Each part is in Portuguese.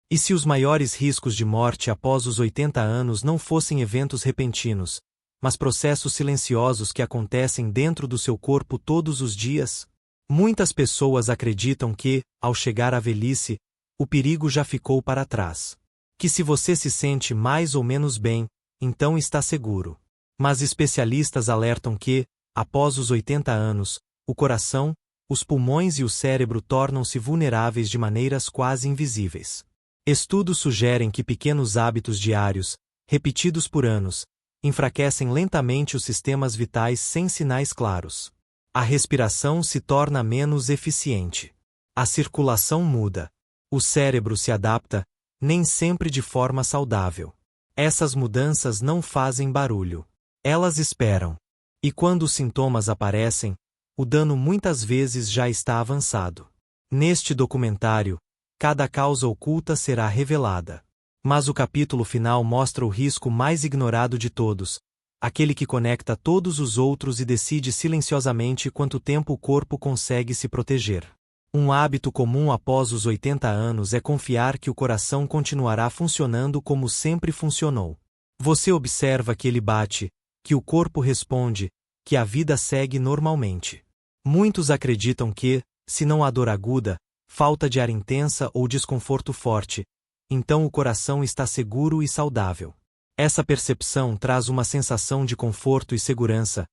E se os maiores riscos de morte após os 80 anos não fossem eventos repentinos, mas processos silenciosos que acontecem dentro do seu corpo todos os dias? Muitas pessoas acreditam que, ao chegar à velhice, o perigo já ficou para trás. Que se você se sente mais ou menos bem, então está seguro. Mas especialistas alertam que, após os 80 anos, o coração, os pulmões e o cérebro tornam-se vulneráveis de maneiras quase invisíveis. Estudos sugerem que pequenos hábitos diários, repetidos por anos, enfraquecem lentamente os sistemas vitais sem sinais claros. A respiração se torna menos eficiente. A circulação muda. O cérebro se adapta, nem sempre de forma saudável. Essas mudanças não fazem barulho. Elas esperam. E quando os sintomas aparecem, o dano muitas vezes já está avançado. Neste documentário, cada causa oculta será revelada. Mas o capítulo final mostra o risco mais ignorado de todos, aquele que conecta todos os outros e decide silenciosamente quanto tempo o corpo consegue se proteger. Um hábito comum após os 80 anos é confiar que o coração continuará funcionando como sempre funcionou. Você observa que ele bate, que o corpo responde, que a vida segue normalmente. Muitos acreditam que, se não há dor aguda, falta de ar intensa ou desconforto forte, então o coração está seguro e saudável. Essa percepção traz uma sensação de conforto e segurança,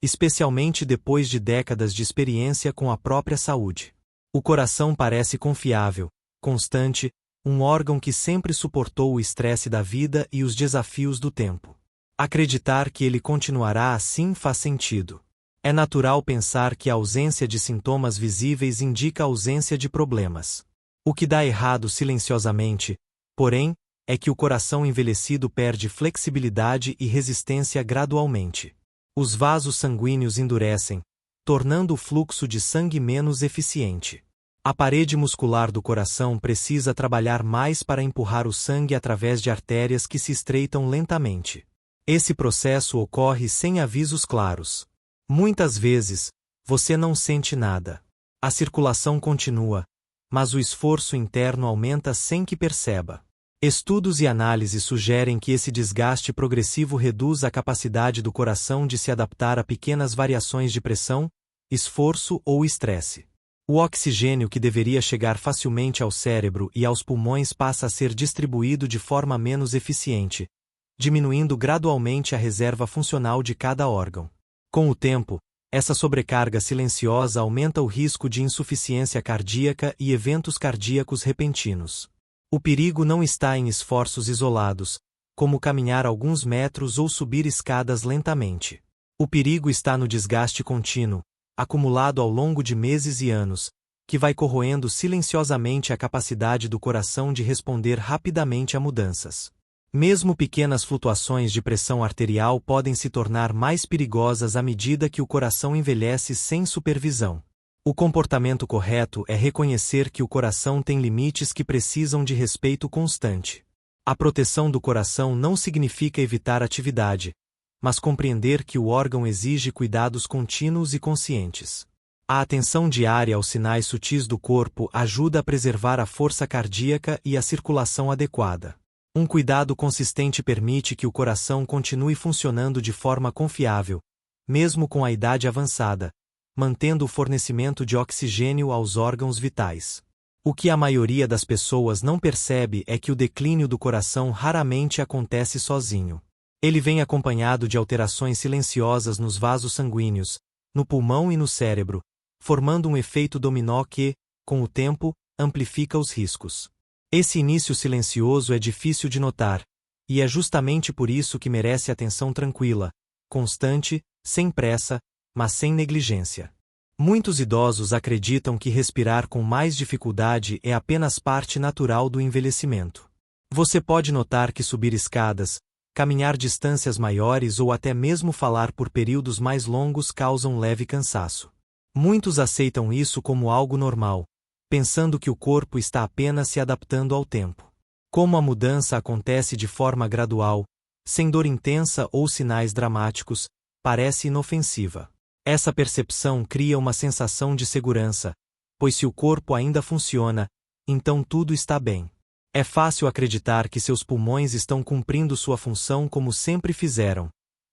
especialmente depois de décadas de experiência com a própria saúde. O coração parece confiável, constante, um órgão que sempre suportou o estresse da vida e os desafios do tempo. Acreditar que ele continuará assim faz sentido. É natural pensar que a ausência de sintomas visíveis indica a ausência de problemas. O que dá errado silenciosamente, porém, é que o coração envelhecido perde flexibilidade e resistência gradualmente. Os vasos sanguíneos endurecem, tornando o fluxo de sangue menos eficiente. A parede muscular do coração precisa trabalhar mais para empurrar o sangue através de artérias que se estreitam lentamente. Esse processo ocorre sem avisos claros. Muitas vezes, você não sente nada. A circulação continua, mas o esforço interno aumenta sem que perceba. Estudos e análises sugerem que esse desgaste progressivo reduz a capacidade do coração de se adaptar a pequenas variações de pressão, esforço ou estresse. O oxigênio que deveria chegar facilmente ao cérebro e aos pulmões passa a ser distribuído de forma menos eficiente, diminuindo gradualmente a reserva funcional de cada órgão. Com o tempo, essa sobrecarga silenciosa aumenta o risco de insuficiência cardíaca e eventos cardíacos repentinos. O perigo não está em esforços isolados, como caminhar alguns metros ou subir escadas lentamente. O perigo está no desgaste contínuo, acumulado ao longo de meses e anos, que vai corroendo silenciosamente a capacidade do coração de responder rapidamente a mudanças. Mesmo pequenas flutuações de pressão arterial podem se tornar mais perigosas à medida que o coração envelhece sem supervisão. O comportamento correto é reconhecer que o coração tem limites que precisam de respeito constante. A proteção do coração não significa evitar atividade, mas compreender que o órgão exige cuidados contínuos e conscientes. A atenção diária aos sinais sutis do corpo ajuda a preservar a força cardíaca e a circulação adequada. Um cuidado consistente permite que o coração continue funcionando de forma confiável, mesmo com a idade avançada, mantendo o fornecimento de oxigênio aos órgãos vitais. O que a maioria das pessoas não percebe é que o declínio do coração raramente acontece sozinho. Ele vem acompanhado de alterações silenciosas nos vasos sanguíneos, no pulmão e no cérebro, formando um efeito dominó que, com o tempo, amplifica os riscos. Esse início silencioso é difícil de notar, e é justamente por isso que merece atenção tranquila, constante, sem pressa, mas sem negligência. Muitos idosos acreditam que respirar com mais dificuldade é apenas parte natural do envelhecimento. Você pode notar que subir escadas, caminhar distâncias maiores ou até mesmo falar por períodos mais longos causam leve cansaço. Muitos aceitam isso como algo normal, pensando que o corpo está apenas se adaptando ao tempo. Como a mudança acontece de forma gradual, sem dor intensa ou sinais dramáticos, parece inofensiva. Essa percepção cria uma sensação de segurança, pois se o corpo ainda funciona, então tudo está bem. É fácil acreditar que seus pulmões estão cumprindo sua função como sempre fizeram,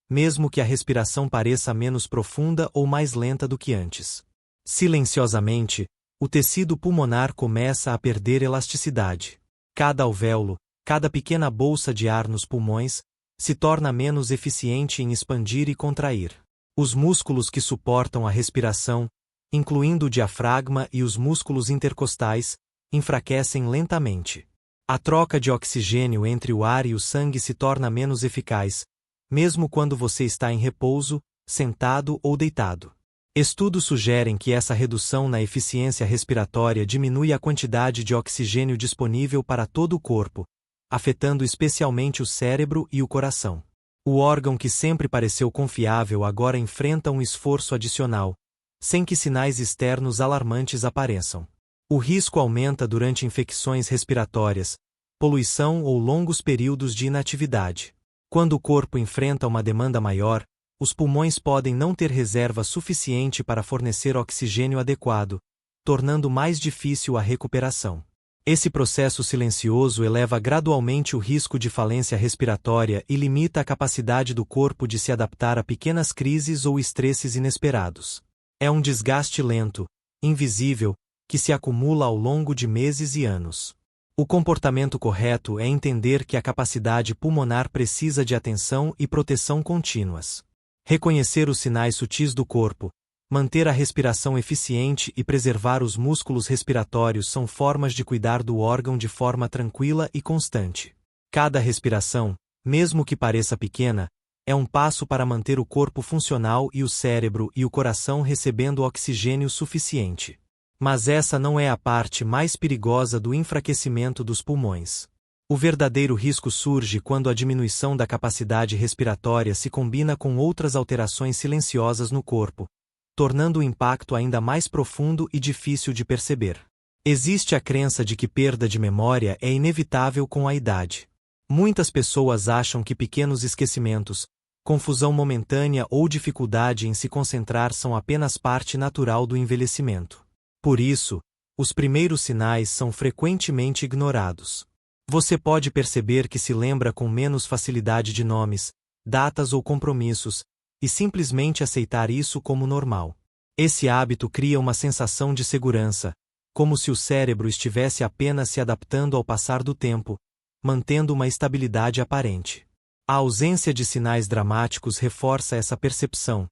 mesmo que a respiração pareça menos profunda ou mais lenta do que antes. Silenciosamente, o tecido pulmonar começa a perder elasticidade. Cada alvéolo, cada pequena bolsa de ar nos pulmões, se torna menos eficiente em expandir e contrair. Os músculos que suportam a respiração, incluindo o diafragma e os músculos intercostais, enfraquecem lentamente. A troca de oxigênio entre o ar e o sangue se torna menos eficaz, mesmo quando você está em repouso, sentado ou deitado. Estudos sugerem que essa redução na eficiência respiratória diminui a quantidade de oxigênio disponível para todo o corpo, afetando especialmente o cérebro e o coração. O órgão que sempre pareceu confiável agora enfrenta um esforço adicional, sem que sinais externos alarmantes apareçam. O risco aumenta durante infecções respiratórias, poluição ou longos períodos de inatividade. Quando o corpo enfrenta uma demanda maior, os pulmões podem não ter reserva suficiente para fornecer oxigênio adequado, tornando mais difícil a recuperação. Esse processo silencioso eleva gradualmente o risco de falência respiratória e limita a capacidade do corpo de se adaptar a pequenas crises ou estresses inesperados. É um desgaste lento, invisível, que se acumula ao longo de meses e anos. O comportamento correto é entender que a capacidade pulmonar precisa de atenção e proteção contínuas. Reconhecer os sinais sutis do corpo, manter a respiração eficiente e preservar os músculos respiratórios são formas de cuidar do órgão de forma tranquila e constante. Cada respiração, mesmo que pareça pequena, é um passo para manter o corpo funcional e o cérebro e o coração recebendo oxigênio suficiente. Mas essa não é a parte mais perigosa do enfraquecimento dos pulmões. O verdadeiro risco surge quando a diminuição da capacidade respiratória se combina com outras alterações silenciosas no corpo, tornando o impacto ainda mais profundo e difícil de perceber. Existe a crença de que perda de memória é inevitável com a idade. Muitas pessoas acham que pequenos esquecimentos, confusão momentânea ou dificuldade em se concentrar são apenas parte natural do envelhecimento. Por isso, os primeiros sinais são frequentemente ignorados. Você pode perceber que se lembra com menos facilidade de nomes, datas ou compromissos, e simplesmente aceitar isso como normal. Esse hábito cria uma sensação de segurança, como se o cérebro estivesse apenas se adaptando ao passar do tempo, mantendo uma estabilidade aparente. A ausência de sinais dramáticos reforça essa percepção,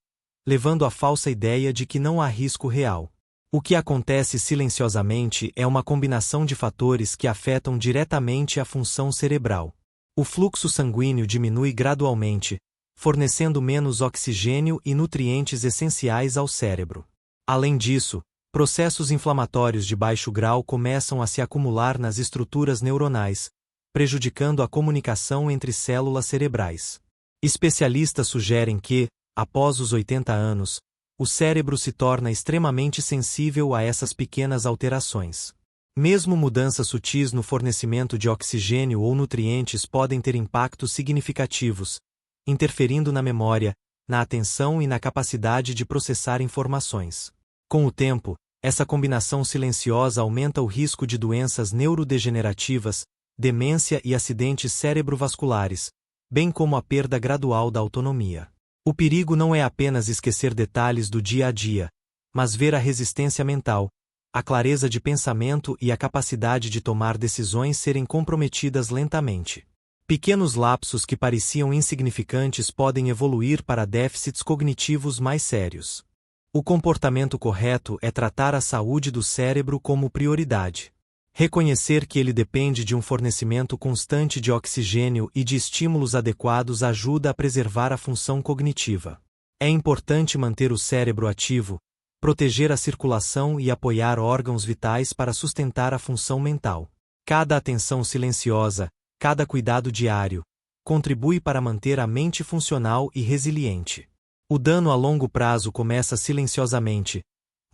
levando à falsa ideia de que não há risco real. O que acontece silenciosamente é uma combinação de fatores que afetam diretamente a função cerebral. O fluxo sanguíneo diminui gradualmente, fornecendo menos oxigênio e nutrientes essenciais ao cérebro. Além disso, processos inflamatórios de baixo grau começam a se acumular nas estruturas neuronais, prejudicando a comunicação entre células cerebrais. Especialistas sugerem que, após os 80 anos, o cérebro se torna extremamente sensível a essas pequenas alterações. Mesmo mudanças sutis no fornecimento de oxigênio ou nutrientes podem ter impactos significativos, interferindo na memória, na atenção e na capacidade de processar informações. Com o tempo, essa combinação silenciosa aumenta o risco de doenças neurodegenerativas, demência e acidentes cerebrovasculares, bem como a perda gradual da autonomia. O perigo não é apenas esquecer detalhes do dia a dia, mas ver a resistência mental, a clareza de pensamento e a capacidade de tomar decisões serem comprometidas lentamente. Pequenos lapsos que pareciam insignificantes podem evoluir para déficits cognitivos mais sérios. O comportamento correto é tratar a saúde do cérebro como prioridade. Reconhecer que ele depende de um fornecimento constante de oxigênio e de estímulos adequados ajuda a preservar a função cognitiva. É importante manter o cérebro ativo, proteger a circulação e apoiar órgãos vitais para sustentar a função mental. Cada atenção silenciosa, cada cuidado diário, contribui para manter a mente funcional e resiliente. O dano a longo prazo começa silenciosamente,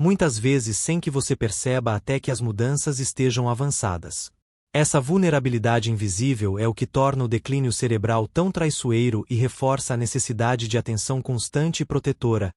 muitas vezes sem que você perceba até que as mudanças estejam avançadas. Essa vulnerabilidade invisível é o que torna o declínio cerebral tão traiçoeiro e reforça a necessidade de atenção constante e protetora,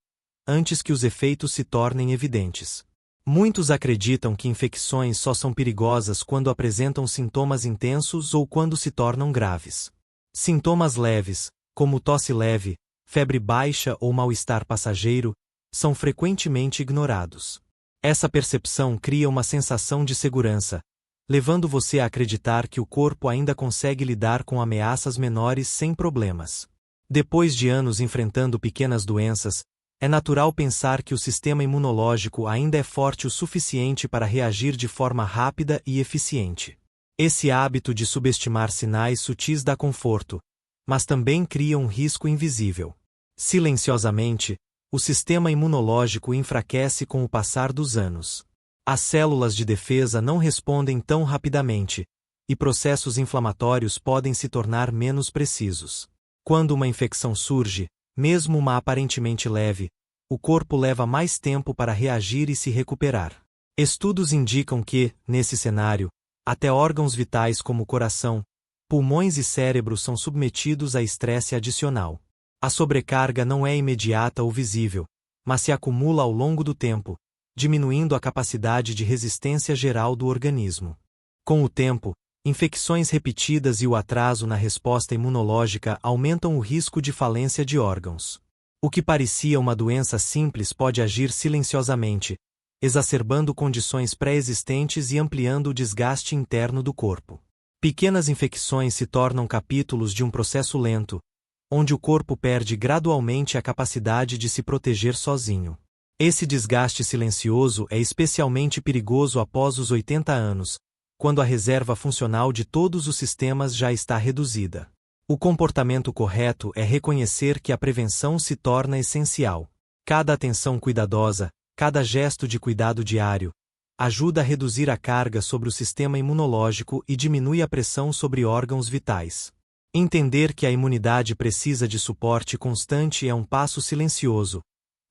antes que os efeitos se tornem evidentes. Muitos acreditam que infecções só são perigosas quando apresentam sintomas intensos ou quando se tornam graves. Sintomas leves, como tosse leve, febre baixa ou mal-estar passageiro, são frequentemente ignorados. Essa percepção cria uma sensação de segurança, levando você a acreditar que o corpo ainda consegue lidar com ameaças menores sem problemas. Depois de anos enfrentando pequenas doenças, é natural pensar que o sistema imunológico ainda é forte o suficiente para reagir de forma rápida e eficiente. Esse hábito de subestimar sinais sutis dá conforto, mas também cria um risco invisível. Silenciosamente, o sistema imunológico enfraquece com o passar dos anos. As células de defesa não respondem tão rapidamente, e processos inflamatórios podem se tornar menos precisos. Quando uma infecção surge, mesmo uma aparentemente leve, o corpo leva mais tempo para reagir e se recuperar. Estudos indicam que, nesse cenário, até órgãos vitais como coração, pulmões e cérebro são submetidos a estresse adicional. A sobrecarga não é imediata ou visível, mas se acumula ao longo do tempo, diminuindo a capacidade de resistência geral do organismo. Com o tempo, infecções repetidas e o atraso na resposta imunológica aumentam o risco de falência de órgãos. O que parecia uma doença simples pode agir silenciosamente, exacerbando condições pré-existentes e ampliando o desgaste interno do corpo. Pequenas infecções se tornam capítulos de um processo lento, onde o corpo perde gradualmente a capacidade de se proteger sozinho. Esse desgaste silencioso é especialmente perigoso após os 80 anos, quando a reserva funcional de todos os sistemas já está reduzida. O comportamento correto é reconhecer que a prevenção se torna essencial. Cada atenção cuidadosa, cada gesto de cuidado diário, ajuda a reduzir a carga sobre o sistema imunológico e diminui a pressão sobre órgãos vitais. Entender que a imunidade precisa de suporte constante é um passo silencioso,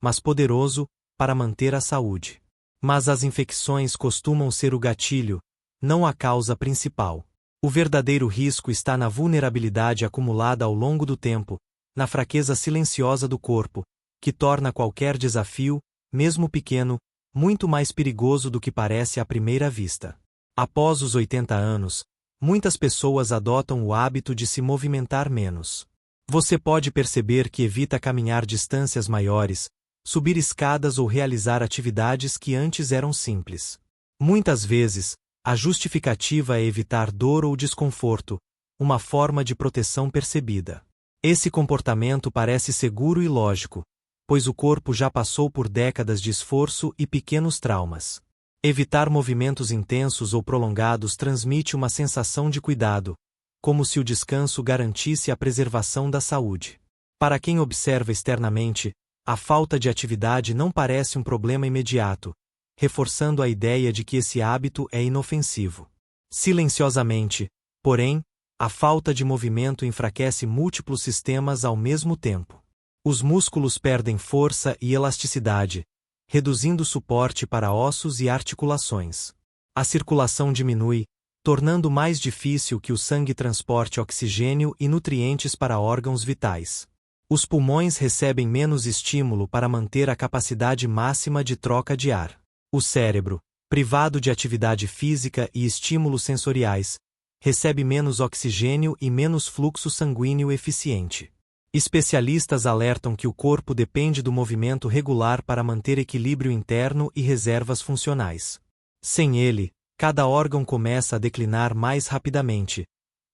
mas poderoso, para manter a saúde. Mas as infecções costumam ser o gatilho, não a causa principal. O verdadeiro risco está na vulnerabilidade acumulada ao longo do tempo, na fraqueza silenciosa do corpo, que torna qualquer desafio, mesmo pequeno, muito mais perigoso do que parece à primeira vista. Após os 80 anos, muitas pessoas adotam o hábito de se movimentar menos. Você pode perceber que evita caminhar distâncias maiores, subir escadas ou realizar atividades que antes eram simples. Muitas vezes, a justificativa é evitar dor ou desconforto, uma forma de proteção percebida. Esse comportamento parece seguro e lógico, pois o corpo já passou por décadas de esforço e pequenos traumas. Evitar movimentos intensos ou prolongados transmite uma sensação de cuidado, como se o descanso garantisse a preservação da saúde. Para quem observa externamente, a falta de atividade não parece um problema imediato, reforçando a ideia de que esse hábito é inofensivo. Silenciosamente, porém, a falta de movimento enfraquece múltiplos sistemas ao mesmo tempo. Os músculos perdem força e elasticidade, reduzindo suporte para ossos e articulações. A circulação diminui, tornando mais difícil que o sangue transporte oxigênio e nutrientes para órgãos vitais. Os pulmões recebem menos estímulo para manter a capacidade máxima de troca de ar. O cérebro, privado de atividade física e estímulos sensoriais, recebe menos oxigênio e menos fluxo sanguíneo eficiente. Especialistas alertam que o corpo depende do movimento regular para manter equilíbrio interno e reservas funcionais. Sem ele, cada órgão começa a declinar mais rapidamente,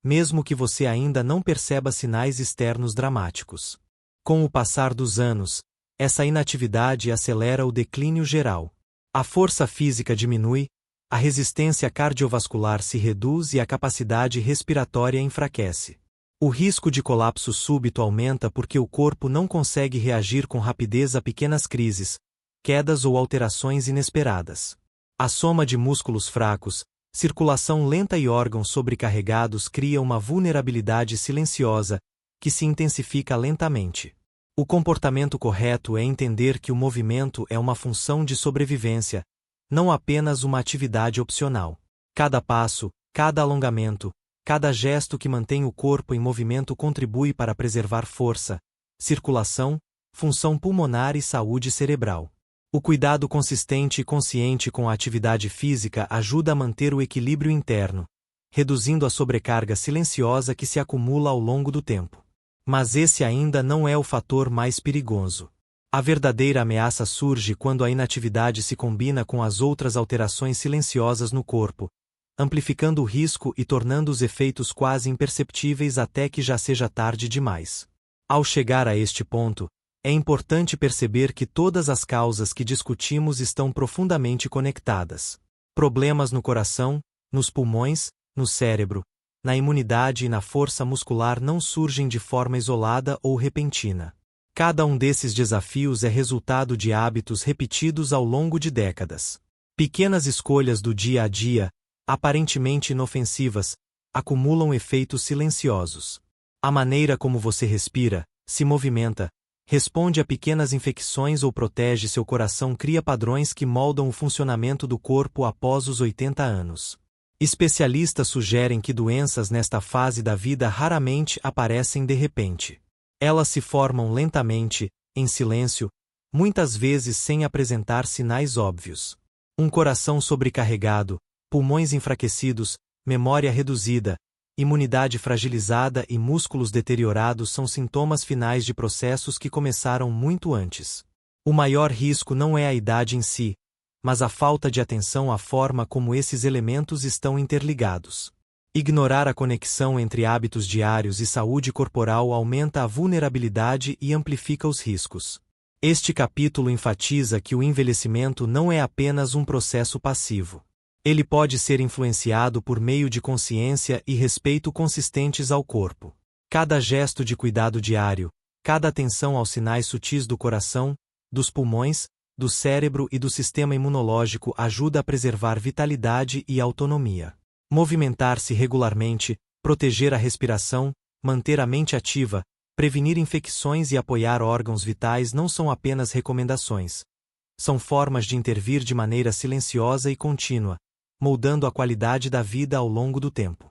mesmo que você ainda não perceba sinais externos dramáticos. Com o passar dos anos, essa inatividade acelera o declínio geral. A força física diminui, a resistência cardiovascular se reduz e a capacidade respiratória enfraquece. O risco de colapso súbito aumenta porque o corpo não consegue reagir com rapidez a pequenas crises, quedas ou alterações inesperadas. A soma de músculos fracos, circulação lenta e órgãos sobrecarregados cria uma vulnerabilidade silenciosa, que se intensifica lentamente. O comportamento correto é entender que o movimento é uma função de sobrevivência, não apenas uma atividade opcional. Cada passo, cada alongamento, cada gesto que mantém o corpo em movimento contribui para preservar força, circulação, função pulmonar e saúde cerebral. O cuidado consistente e consciente com a atividade física ajuda a manter o equilíbrio interno, reduzindo a sobrecarga silenciosa que se acumula ao longo do tempo. Mas esse ainda não é o fator mais perigoso. A verdadeira ameaça surge quando a inatividade se combina com as outras alterações silenciosas no corpo, amplificando o risco e tornando os efeitos quase imperceptíveis até que já seja tarde demais. Ao chegar a este ponto, é importante perceber que todas as causas que discutimos estão profundamente conectadas. Problemas no coração, nos pulmões, no cérebro, na imunidade e na força muscular não surgem de forma isolada ou repentina. Cada um desses desafios é resultado de hábitos repetidos ao longo de décadas. Pequenas escolhas do dia a dia, aparentemente inofensivas, acumulam efeitos silenciosos. A maneira como você respira, se movimenta, responde a pequenas infecções ou protege seu coração cria padrões que moldam o funcionamento do corpo após os 80 anos. Especialistas sugerem que doenças nesta fase da vida raramente aparecem de repente. Elas se formam lentamente, em silêncio, muitas vezes sem apresentar sinais óbvios. Um coração sobrecarregado, pulmões enfraquecidos, memória reduzida, imunidade fragilizada e músculos deteriorados são sintomas finais de processos que começaram muito antes. O maior risco não é a idade em si, mas a falta de atenção à forma como esses elementos estão interligados. Ignorar a conexão entre hábitos diários e saúde corporal aumenta a vulnerabilidade e amplifica os riscos. Este capítulo enfatiza que o envelhecimento não é apenas um processo passivo. Ele pode ser influenciado por meio de consciência e respeito consistentes ao corpo. Cada gesto de cuidado diário, cada atenção aos sinais sutis do coração, dos pulmões, do cérebro e do sistema imunológico ajuda a preservar vitalidade e autonomia. Movimentar-se regularmente, proteger a respiração, manter a mente ativa, prevenir infecções e apoiar órgãos vitais não são apenas recomendações. São formas de intervir de maneira silenciosa e contínua, moldando a qualidade da vida ao longo do tempo.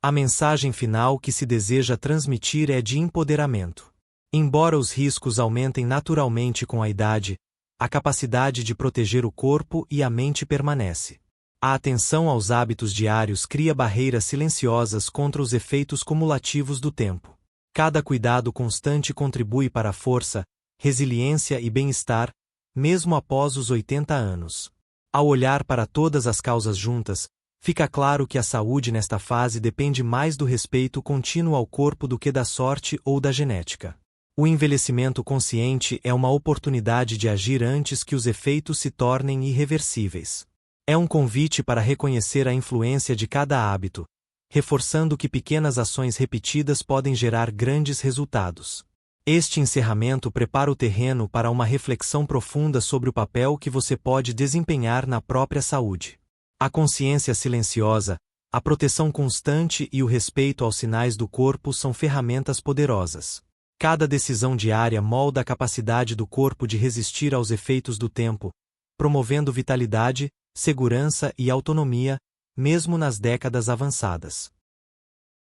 A mensagem final que se deseja transmitir é de empoderamento. Embora os riscos aumentem naturalmente com a idade, a capacidade de proteger o corpo e a mente permanece. A atenção aos hábitos diários cria barreiras silenciosas contra os efeitos cumulativos do tempo. Cada cuidado constante contribui para a força, resiliência e bem-estar, mesmo após os 80 anos. Ao olhar para todas as causas juntas, fica claro que a saúde nesta fase depende mais do respeito contínuo ao corpo do que da sorte ou da genética. O envelhecimento consciente é uma oportunidade de agir antes que os efeitos se tornem irreversíveis. É um convite para reconhecer a influência de cada hábito, reforçando que pequenas ações repetidas podem gerar grandes resultados. Este encerramento prepara o terreno para uma reflexão profunda sobre o papel que você pode desempenhar na própria saúde. A consciência silenciosa, a proteção constante e o respeito aos sinais do corpo são ferramentas poderosas. Cada decisão diária molda a capacidade do corpo de resistir aos efeitos do tempo, promovendo vitalidade, segurança e autonomia, mesmo nas décadas avançadas.